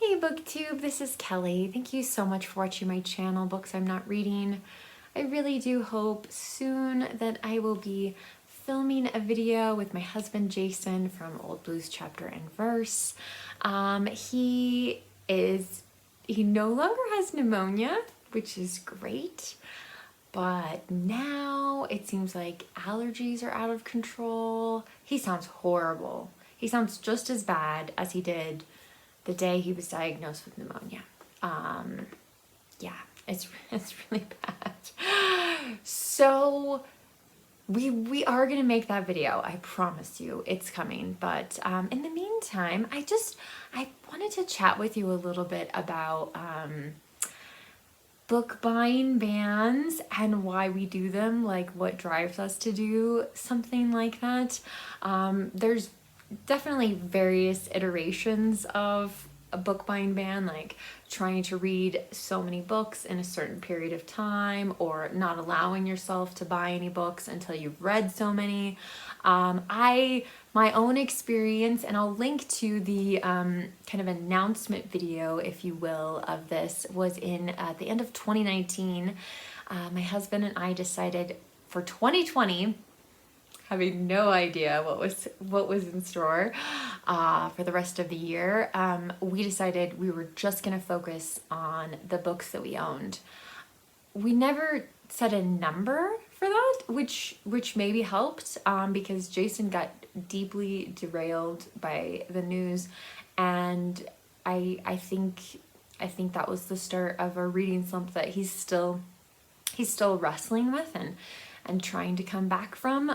Hey Booktube, this is Kelly. Thank you so much for watching my channel, Books I'm Not Reading. I really do hope soon that I will be filming a video with my husband Jason from Old Blues Chapter and Verse. He no longer has pneumonia, which is great, but now it seems like allergies are out of control. He sounds horrible. He sounds just as bad as he did the day he was diagnosed with pneumonia. Yeah, it's really bad. So we are gonna make that video. I promise you, it's coming. But in the meantime, I wanted to chat with you a little bit about book buying bans and why we do them, like what drives us to do something like that. There's definitely various iterations of a book buying ban, like trying to read so many books in a certain period of time, or not allowing yourself to buy any books until you've read so many. My own experience, and I'll link to the kind of announcement video, if you will, of this, was in at the end of 2019. My husband and I decided for 2020, having no idea what was in store for the rest of the year, we decided we were just gonna focus on the books that we owned. We never set a number for that, which maybe helped, because Jason got deeply derailed by the news, and I think that was the start of a reading slump that he's still wrestling with and trying to come back from.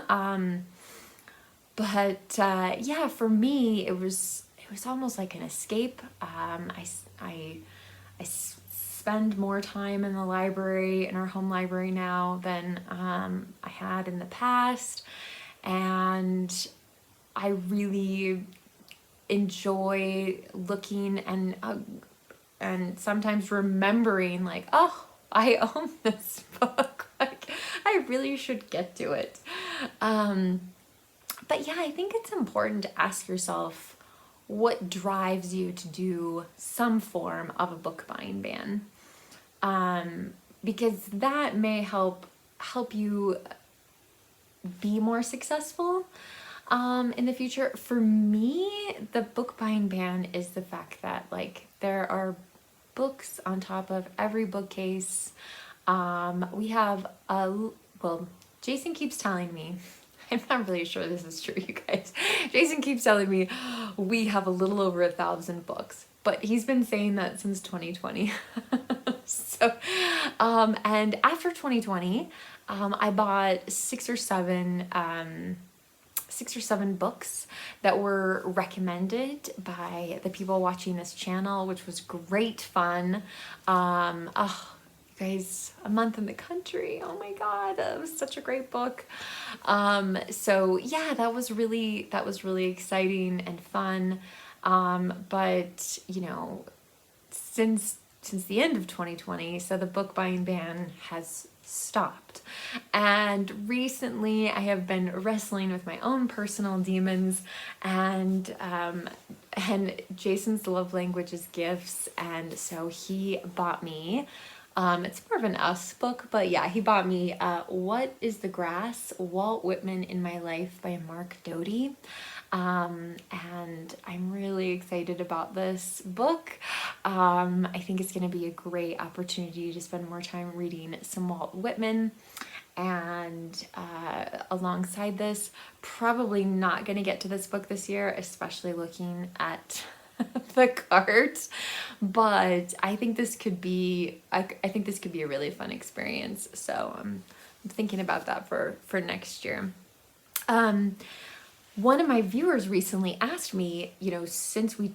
Yeah, for me, it was almost like an escape. I spend more time in the library, in our home library now, than I had in the past, and I really enjoy looking and sometimes remembering, like, oh, I own this book. Like, I really should get to it. But yeah, I think it's important to ask yourself what drives you to do some form of a book buying ban, because that may help you be more successful in the future. For me, the book buying ban is the fact that, like, there are books on top of every bookcase. We have Jason keeps telling me, I'm not really sure this is true, you guys. Jason keeps telling me we have a little over 1,000 books, but he's been saying that since 2020. So, and after 2020, I bought six or seven books that were recommended by the people watching this channel, which was great fun. Guys, A Month in the Country, oh my god, that was such a great book. So yeah, that was really exciting and fun. But you know, since the end of 2020, so the book buying ban has stopped. And recently I have been wrestling with my own personal demons, and Jason's love language is gifts, and so he bought me, it's more of an us book, but yeah, he bought me What is the Grass? Walt Whitman in My Life by Mark Doty. And I'm really excited about this book. I think it's going to be a great opportunity to spend more time reading some Walt Whitman. And alongside this, probably not going to get to this book this year, especially looking at the cards, but I think this could be I think this could be a really fun experience. So I'm thinking about that for next year. One of my viewers recently asked me, you know, since we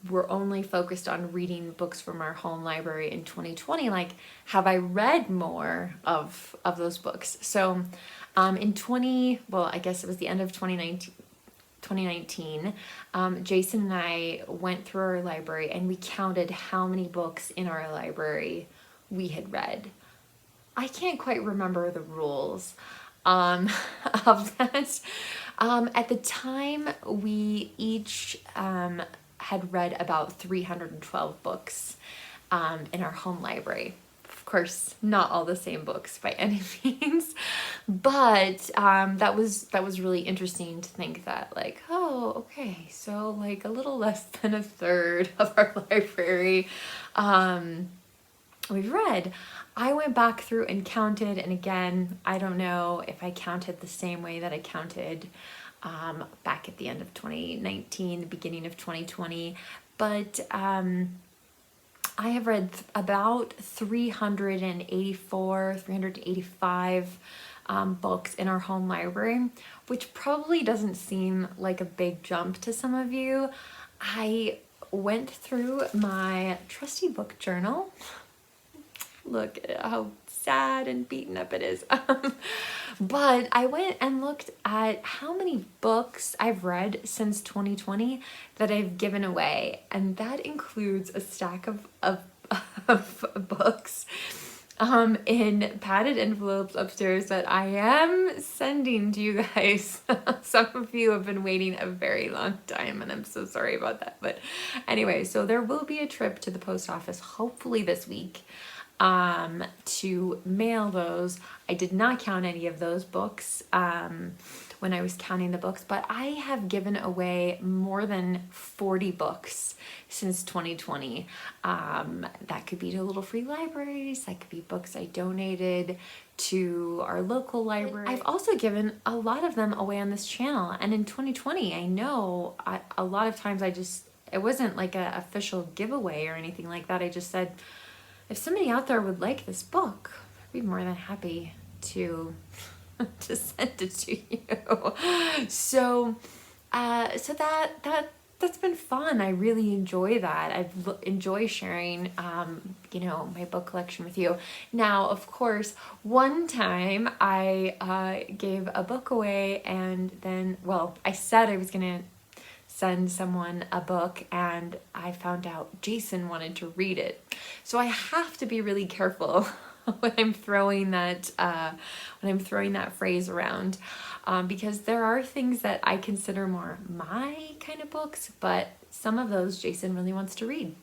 were only focused on reading books from our home library in 2020, like, have I read more of those books? So I guess it was the end of 2019, Jason and I went through our library and we counted how many books in our library we had read. I can't quite remember the rules of that. At the time, we each had read about 312 books in our home library. Of course, not all the same books by any means, but that was really interesting to think that, like, oh, okay, so like a little less than a third of our library we've read. I went back through and counted, and again, I don't know if I counted the same way that I counted back at the end of 2019, the beginning of 2020, but I have read about 384, 385 books in our home library, which probably doesn't seem like a big jump to some of you. I went through my trusty book journal. Look at how sad and beaten up it is. But I went and looked at how many books I've read since 2020 that I've given away. And that includes a stack of books in padded envelopes upstairs that I am sending to you guys. Some of you have been waiting a very long time, and I'm so sorry about that. But anyway, so there will be a trip to the post office, hopefully this week, to mail those. I did not count any of those books when I was counting the books, but I have given away more than 40 books since 2020. That could be to little free libraries, that could be books I donated to our local library. I've also given a lot of them away on this channel, and in 2020, I know a lot of times it wasn't like an official giveaway or anything like that. I just said, if somebody out there would like this book, I'd be more than happy to send it to you. So that's been fun. I really enjoy that. I enjoy sharing, my book collection with you. Now, of course, one time I gave a book away, and then, I said I was gonna send someone a book, and I found out Jason wanted to read it. So I have to be really careful when I'm throwing that phrase around, because there are things that I consider more my kind of books, but some of those Jason really wants to read.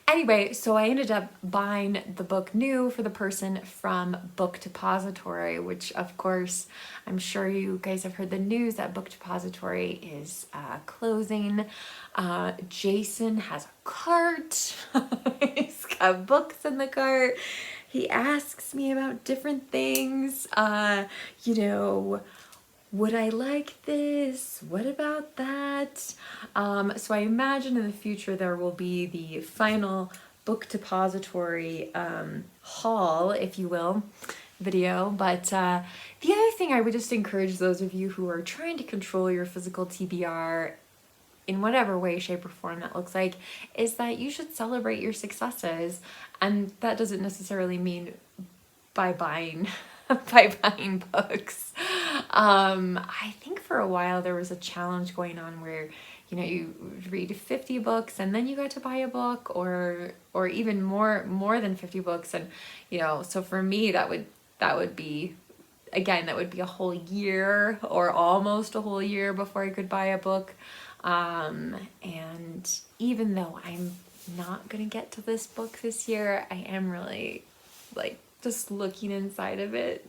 Anyway, so I ended up buying the book new for the person from Book Depository, which of course, I'm sure you guys have heard the news that Book Depository is closing. Jason has a cart. He's got books in the cart. He asks me about different things. Would I like this? What about that? So I imagine in the future there will be the final Book Depository haul, if you will, video. But the other thing I would just encourage those of you who are trying to control your physical TBR in whatever way, shape, or form that looks like, is that you should celebrate your successes. And that doesn't necessarily mean by buying books. I think for a while there was a challenge going on where, you read 50 books and then you got to buy a book, or even more than 50 books. And, so for me, that would be a whole year, or almost a whole year, before I could buy a book. And even though I'm not going to get to this book this year, I am really just looking inside of it.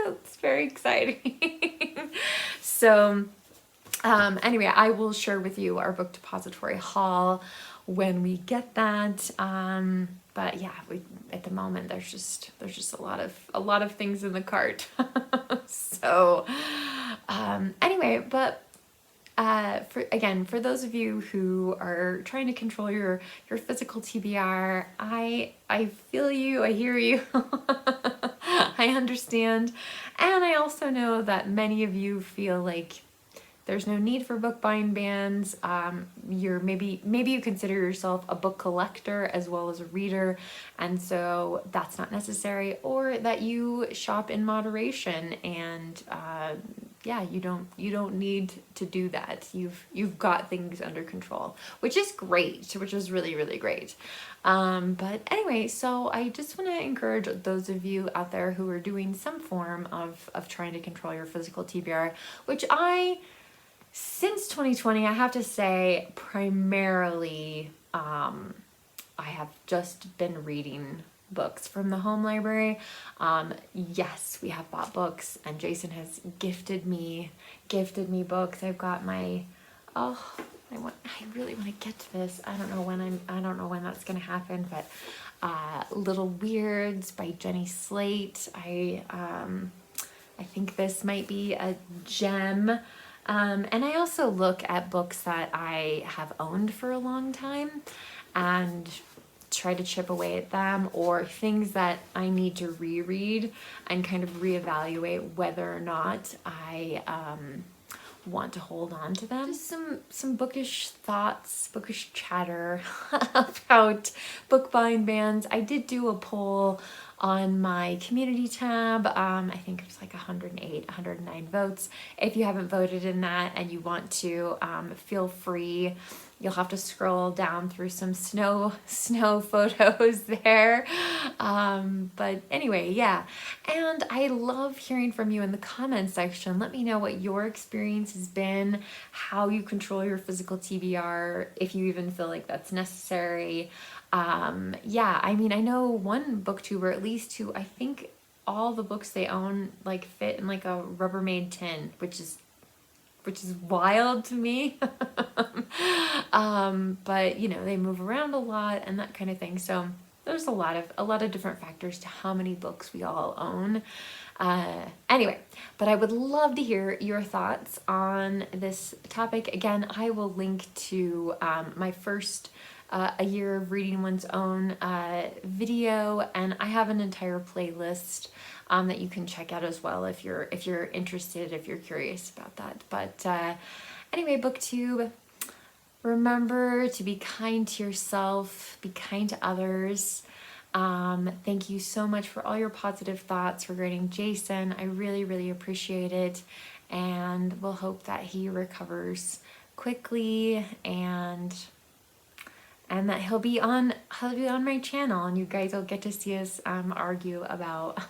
It's very exciting. So anyway, I will share with you our Book Depository haul when we get that. But yeah, at the moment there's just a lot of things in the cart. So anyway, but for those of you who are trying to control your physical TBR, I feel you, I hear you. I understand. And I also know that many of you feel like there's no need for book buying bans. Maybe you consider yourself a book collector as well as a reader, and so that's not necessary, or that you shop in moderation, and you don't need to do that. You've got things under control, which is great, which is really, really great. But anyway, so I just want to encourage those of you out there who are doing some form of trying to control your physical TBR, which I Since 2020, I have to say, primarily, I have just been reading books from the home library. Yes, we have bought books, and Jason has gifted me books. I've got my, oh, I really want to get to this. I don't know when that's gonna happen, but Little Weirds by Jenny Slate. I think this might be a gem. And I also look at books that I have owned for a long time and try to chip away at them, or things that I need to reread and kind of reevaluate whether or not I want to hold on to them. Just some bookish thoughts, bookish chatter about book buying bans. I did do a poll on my community tab. I think it was like 109 votes. If you haven't voted in that and you want to, feel free. You'll have to scroll down through some snow photos there. But anyway, yeah. And I love hearing from you in the comments section. Let me know what your experience has been, how you control your physical TBR, if you even feel like that's necessary. Yeah, I mean, I know one booktuber at least who I think all the books they own like fit in like a Rubbermaid tin, which is wild to me. But you know, they move around a lot and that kind of thing. So there's a lot of different factors to how many books we all own. Anyway, but I would love to hear your thoughts on this topic. Again, I will link to my first A Year of Reading One's Own video, and I have an entire playlist that you can check out as well if you're interested, if you're curious about that. But anyway, Booktube, remember to be kind to yourself, be kind to others. Thank you so much for all your positive thoughts regarding Jason. I really, really appreciate it, and we'll hope that he recovers quickly and that he'll be on my channel, and you guys will get to see us argue about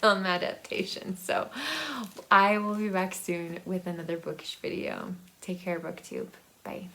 film adaptation. So I will be back soon with another bookish video. Take care, Booktube. Bye.